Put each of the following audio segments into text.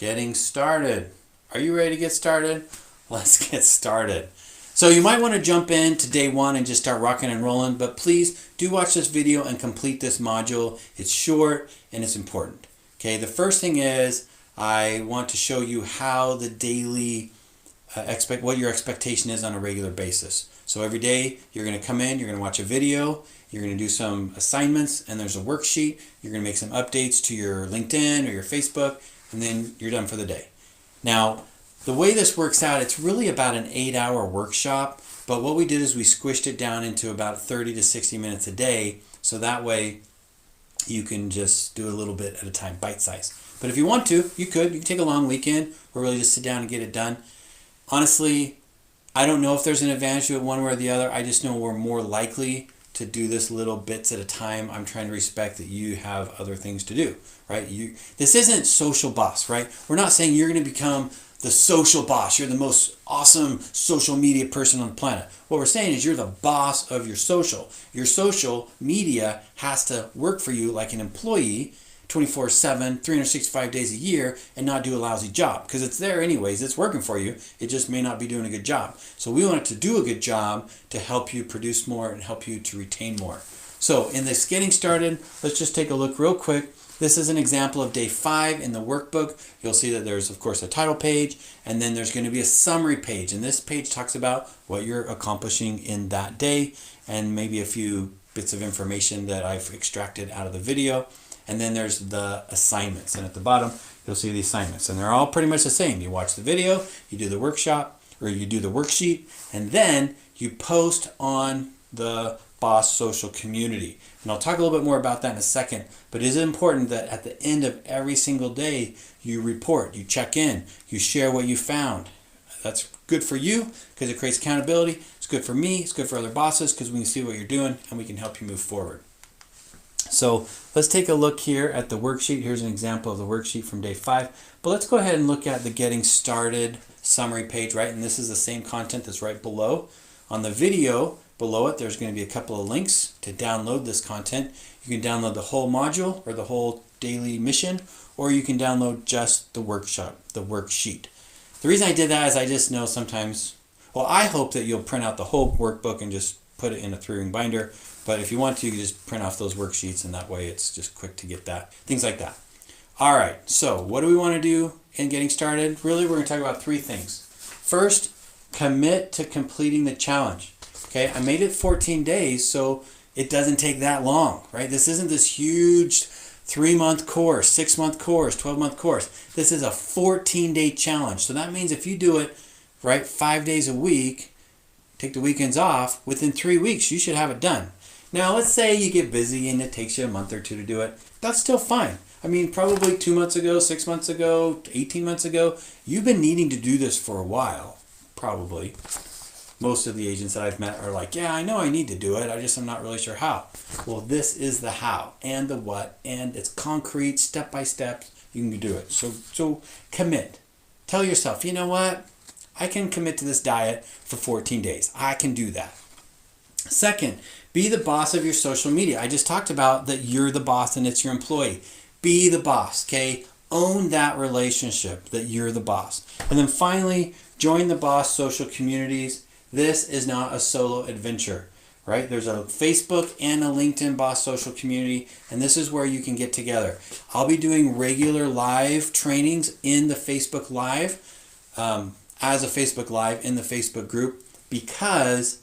Getting started. Are you ready to get started? Let's get started. So you might want to jump in to day one and just start rocking and rolling, but please do watch this video and complete this module. It's short and it's important. Okay, the first thing is I want to show you how the daily what your expectation is on a regular basis. So every day you're going to come in, you're going to watch a video, you're going to do some assignments, and there's a worksheet. You're going to make some updates to your LinkedIn or your Facebook, and then you're done for the day. Now, the way this works out, it's really about an 8-hour workshop, but what we did is we squished it down into about 30 to 60 minutes a day, so that way you can just do a little bit at a time, bite size. But if you want to, you can take a long weekend or really just sit down and get it done. Honestly, I don't know if there's an advantage to it one way or the other. I just know we're more likely to do this little bits at a time. I'm trying to respect that you have other things to do, right? This isn't social boss, right? We're not saying you're going to become the social boss. You're the most awesome social media person on the planet. What we're saying is you're the boss of your social. Your social media has to work for you like an employee 24/7, 365 days a year, and not do a lousy job, because it's there anyways. It's working for you. It just may not be doing a good job. So we want it to do a good job to help you produce more and help you to retain more. So in this getting started, let's just take a look real quick. This is an example of day 5 in the workbook. You'll see that there's, of course, a title page, and then there's going to be a summary page. And this page talks about what you're accomplishing in that day and maybe a few bits of information that I've extracted out of the video. And then there's the assignments. And at the bottom, you'll see the assignments. And they're all pretty much the same. You watch the video, you do the workshop, or you do the worksheet, and then you post on the Boss Social community. And I'll talk a little bit more about that in a second. But it is important that at the end of every single day, you report, you check in, you share what you found. That's good for you because it creates accountability. It's good for me. It's good for other bosses because we can see what you're doing and we can help you move forward. So let's take a look here at the worksheet. Here's an example of the worksheet from day 5. But let's go ahead and look at the Getting Started summary page, right? And this is the same content that's right below. On the video below it, there's going to be a couple of links to download this content. You can download the whole module or the whole daily mission, or you can download just the workshop, the worksheet. The reason I did that is I just know sometimes, well, I hope that you'll print out the whole workbook and just put it in a 3-ring binder. But if you want to, you can just print off those worksheets, and that way it's just quick to get that. Things like that. All right, so what do we want to do in getting started? Really, we're going to talk about 3 things. First, commit to completing the challenge. Okay, I made it 14 days, so it doesn't take that long, right? This isn't this huge 3-month course, 6-month course, 12-month course. This is a 14-day challenge. So that means if you do it, right, 5 days a week, take the weekends off, within 3 weeks, you should have it done. Now, let's say you get busy and it takes you a month or 2 to do it. That's still fine. I mean, probably 2 months ago, 6 months ago, 18 months ago, you've been needing to do this for a while, probably. Most of the agents that I've met are like, yeah, I know I need to do it. I'm not really sure how. Well, this is the how and the what, and it's concrete, step by step. You can do it. So commit. Tell yourself, you know what? I can commit to this diet for 14 days. I can do that. Second, be the boss of your social media. I just talked about that you're the boss and it's your employee. Be the boss, okay? Own that relationship that you're the boss. And then finally, join the Boss Social communities. This is not a solo adventure, right? There's a Facebook and a LinkedIn Boss Social community, and this is where you can get together. I'll be doing regular live trainings in the Facebook Live, as a Facebook Live in the Facebook group, because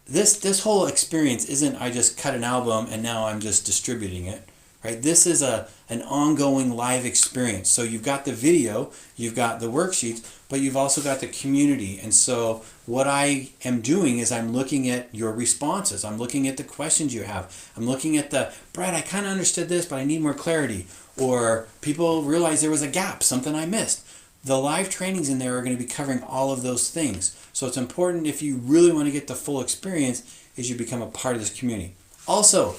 this whole experience isn't I just cut an album and now I'm just distributing it, right? This is an ongoing live experience. So you've got the video, you've got the worksheets, but you've also got the community. And so what I am doing is I'm looking at your responses. I'm looking at the questions you have. I'm looking at Brad, I kind of understood this, but I need more clarity. Or people realize there was a gap, something I missed. The live trainings in there are going to be covering all of those things. So it's important, if you really want to get the full experience, is you become a part of this community. Also,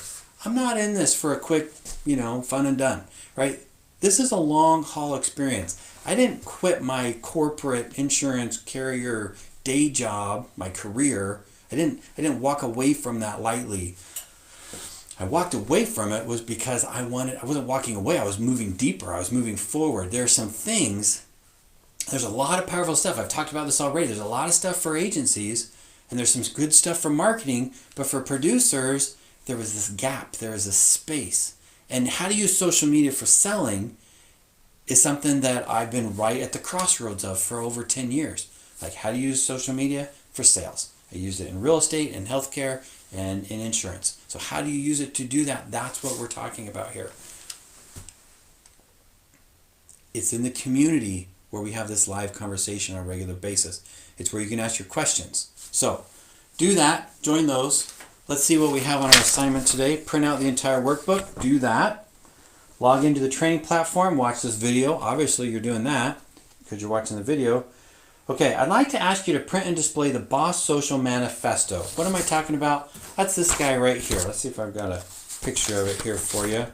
I'm not in this for a quick, fun and done, right? This is a long haul experience. I didn't quit my corporate insurance carrier day job, my career. I didn't walk away from that lightly. I walked away from it was because I wasn't walking away. I was moving deeper. I was moving forward. There's some things, there's a lot of powerful stuff. I've talked about this already. There's a lot of stuff for agencies, and there's some good stuff for marketing, but for producers, there was this gap. There was this space. And how to use social media for selling is something that I've been right at the crossroads of for over 10 years. Like how to use social media for sales. I used it in real estate, in healthcare, and in insurance. So how do you use it to do that? That's what we're talking about here. It's in the community where we have this live conversation on a regular basis. It's where you can ask your questions. So do that, join those. Let's see what we have on our assignment today. Print out the entire workbook, do that. Log into the training platform, watch this video. Obviously you're doing that because you're watching the video. Okay, I'd like to ask you to print and display the Boss Social Manifesto. What am I talking about? That's this guy right here. Let's see if I've got a picture of it here for you.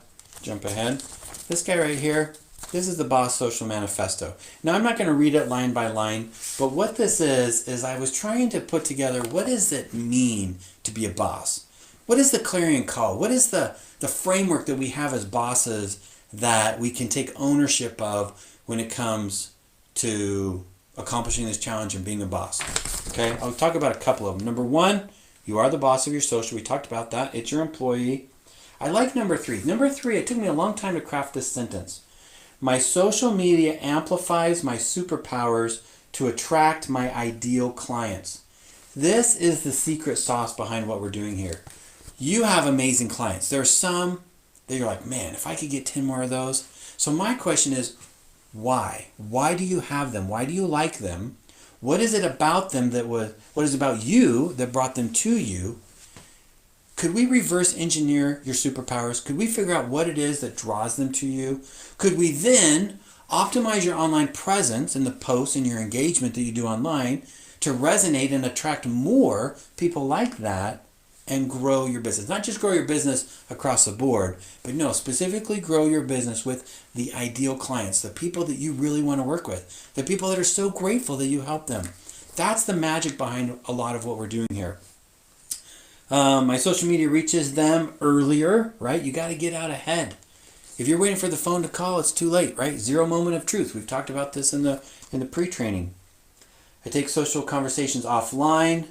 Jump ahead. This guy right here, this is the Boss Social Manifesto. Now, I'm not going to read it line by line, but what this is I was trying to put together, what does it mean to be a boss? What is the clarion call? What is the framework that we have as bosses that we can take ownership of when it comes to accomplishing this challenge and being a boss? Okay, I'll talk about a couple of them. Number one, you are the boss of your social. We talked about that. It's your employee. I like number three. Number three, it took me a long time to craft this sentence. My social media amplifies my superpowers to attract my ideal clients. This is the secret sauce behind what we're doing here. You have amazing clients. There are some that you're like, man, if I could get 10 more of those. So my question is, why? Why do you have them? Why do you like them? What is it about them what is it about you that brought them to you? Could we reverse engineer your superpowers? Could we figure out what it is that draws them to you? Could we then optimize your online presence and the posts and your engagement that you do online to resonate and attract more people like that and grow your business? Not just grow your business across the board, but no, specifically grow your business with the ideal clients, the people that you really want to work with, the people that are so grateful that you help them. That's the magic behind a lot of what we're doing here. My social media reaches them earlier, right? You got to get out ahead. If you're waiting for the phone to call, it's too late, right? Zero moment of truth. We've talked about this in the pre-training. I take social conversations offline.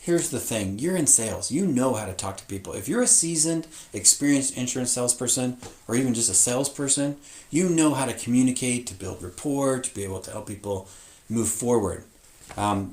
Here's the thing. You're in sales. You know how to talk to people. If you're a seasoned, experienced insurance salesperson or even just a salesperson, you know how to communicate, to build rapport, to be able to help people move forward.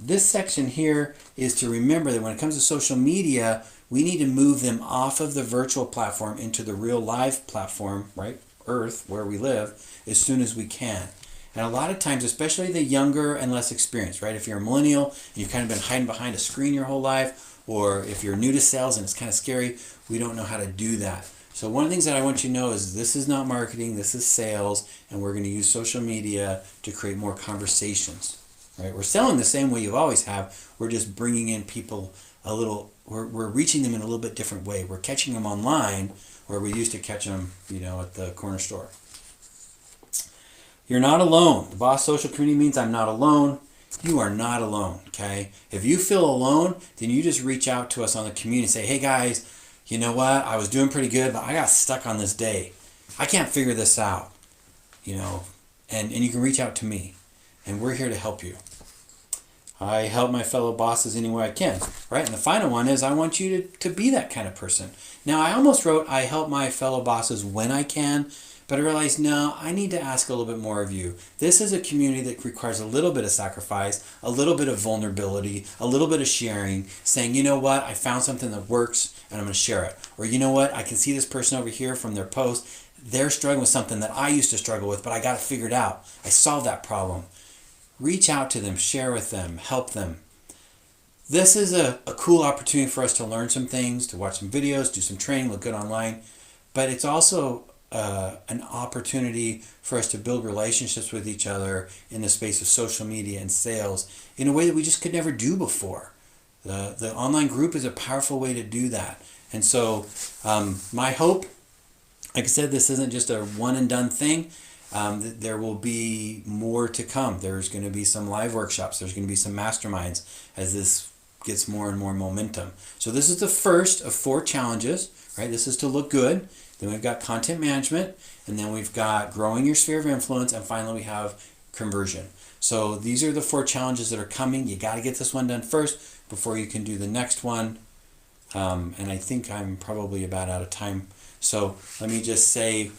This section here is to remember that when it comes to social media, we need to move them off of the virtual platform into the real live platform, right? Earth, where we live, as soon as we can. And a lot of times, especially the younger and less experienced, right? If you're a millennial and you've kind of been hiding behind a screen your whole life, or if you're new to sales and it's kind of scary, we don't know how to do that. So one of the things that I want you to know is this is not marketing, this is sales, and we're going to use social media to create more conversations, right? We're selling the same way you always have. We're just bringing in people a little, we're reaching them in a little bit different way. We're catching them online where we used to catch them, at the corner store. You're not alone. The Boss Social Community means I'm not alone. You are not alone, okay? If you feel alone, then you just reach out to us on the community and say, hey guys, you know what? I was doing pretty good, but I got stuck on this day. I can't figure this out, and you can reach out to me, and we're here to help you. I help my fellow bosses any way I can, right? And the final one is I want you to be that kind of person. Now, I almost wrote I help my fellow bosses when I can, but I realized, no, I need to ask a little bit more of you. This is a community that requires a little bit of sacrifice, a little bit of vulnerability, a little bit of sharing, saying, you know what, I found something that works and I'm going to share it. Or you know what, I can see this person over here from their post. They're struggling with something that I used to struggle with, but I got it figured out. I solved that problem. Reach out to them, share with them, help them. This is a cool opportunity for us to learn some things, to watch some videos, do some training, look good online. But it's also an opportunity for us to build relationships with each other in the space of social media and sales in a way that we just could never do before. The online group is a powerful way to do that. And so my hope, like I said, this isn't just a one and done thing. There will be more to come. There's going to be some live workshops. There's going to be some masterminds as this gets more and more momentum. So this is the first of 4 challenges. right? This is to look good. Then we've got content management, and then we've got growing your sphere of influence, and finally we have conversion. So these are the 4 challenges that are coming. You got to get this one done first before you can do the next one. And I think I'm probably about out of time. So let me just say,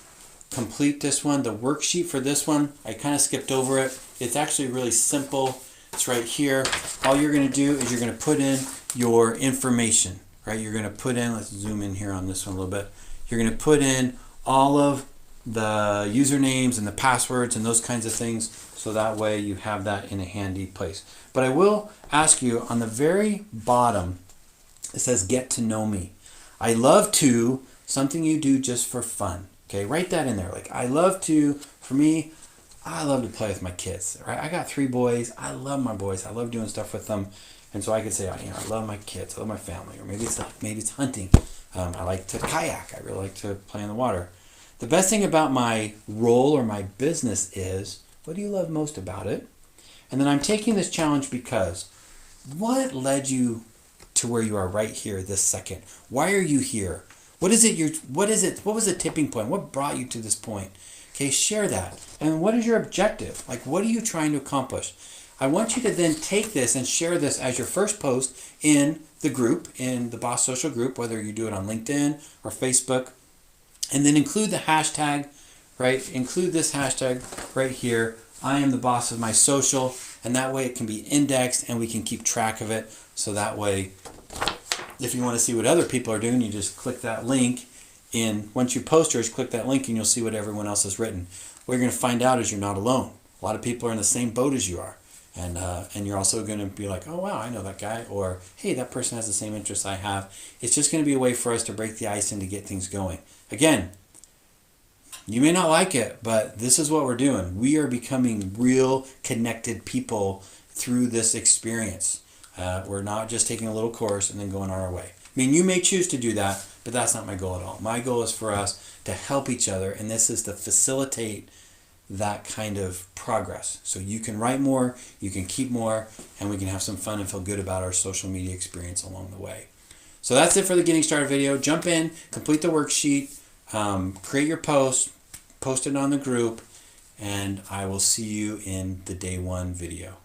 complete this one. The worksheet for this one, I kind of skipped over it. It's actually really simple. It's right here. All you're going to do is you're going to put in your information, right? You're going to put in, let's zoom in here on this one a little bit. You're going to put in all of the usernames and the passwords and those kinds of things, so that way you have that in a handy place. But I will ask you, on the very bottom, it says get to know me. I love to, something you do just for fun. Okay, write that in there. Like, I love to, for me, I love to play with my kids, right? I got 3 boys. I love my boys. I love doing stuff with them. And so I could say, I love my kids. I love my family. Or maybe it's hunting. I like to kayak. I really like to play in the water. The best thing about my role or my business is, what do you love most about it? And then I'm taking this challenge because what led you to where you are right here this second? Why are you here? What was the tipping point? What brought you to this point? Okay, share that. And what is your objective? Like, what are you trying to accomplish? I want you to then take this and share this as your first post in the group, in the Boss Social group, whether you do it on LinkedIn or Facebook. And then include the hashtag, right? Include this hashtag right here. I am the boss of my social. And that way it can be indexed and we can keep track of it. So that way, if you want to see what other people are doing, you just click that link in. Once you post yours, click that link and you'll see what everyone else has written. What you're going to find out is you're not alone. A lot of people are in the same boat as you are. And you're also going to be like, oh, wow, I know that guy. Or, hey, that person has the same interests I have. It's just going to be a way for us to break the ice and to get things going. Again, you may not like it, but this is what we're doing. We are becoming real connected people through this experience. We're not just taking a little course and then going on our way. I mean, you may choose to do that, but that's not my goal at all. My goal is for us to help each other, and this is to facilitate that kind of progress. So you can write more, you can keep more, and we can have some fun and feel good about our social media experience along the way. So that's it for the Getting Started video. Jump in, complete the worksheet, create your post, post it on the group, and I will see you in the day 1 video.